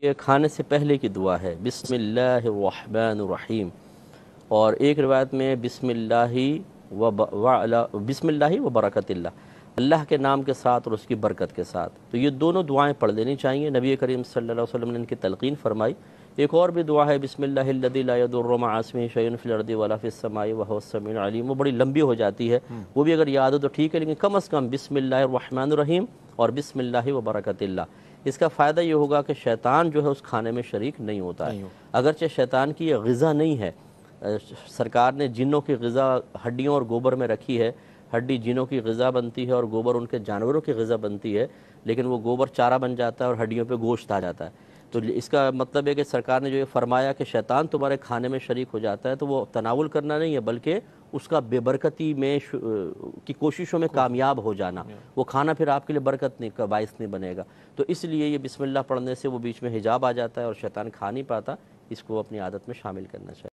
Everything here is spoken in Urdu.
یہ کھانے سے پہلے کی دعا ہے، بسم اللہ الرحمن الرحیم، اور ایک روایت میں بسم اللہ و برکت اللہ، اللہ کے نام کے ساتھ اور اس کی برکت کے ساتھ۔ تو یہ دونوں دعائیں پڑھ لینی چاہیے، نبی کریم صلی اللہ علیہ وسلم نے ان کی تلقین فرمائی۔ ایک اور بھی دعا ہے، بسم اللہ الذی لا یضر مع اسمہ شیء فی الارض ولا فی السماء وهو السمیع العلیم، وہ بڑی لمبی ہو جاتی ہے، وہ بھی اگر یاد ہو تو ٹھیک ہے، لیکن کم از کم بسم اللہ الرحمن الرحیم اور بسم اللہ و برکت اللہ۔ اس کا فائدہ یہ ہوگا کہ شیطان جو ہے اس کھانے میں شریک نہیں ہوتا ہے، اگرچہ شیطان کی یہ غذا نہیں ہے۔ سرکار نے جنوں کی غذا ہڈیوں اور گوبر میں رکھی ہے، ہڈی جنوں کی غذا بنتی ہے اور گوبر ان کے جانوروں کی غذا بنتی ہے، لیکن وہ گوبر چارہ بن جاتا ہے اور ہڈیوں پہ گوشت آ جاتا ہے۔ تو اس کا مطلب ہے کہ سرکار نے جو یہ فرمایا کہ شیطان تمہارے کھانے میں شریک ہو جاتا ہے، تو وہ تناول کرنا نہیں ہے، بلکہ اس کا بے برکتی میں کی کوششوں میں کامیاب ہو جانا، وہ کھانا پھر آپ کے لیے برکت نہیں کا باعث نہیں بنے گا۔ تو اس لیے یہ بسم اللہ پڑھنے سے وہ بیچ میں حجاب آ جاتا ہے اور شیطان کھا نہیں پاتا، اس کو اپنی عادت میں شامل کرنا چاہیے۔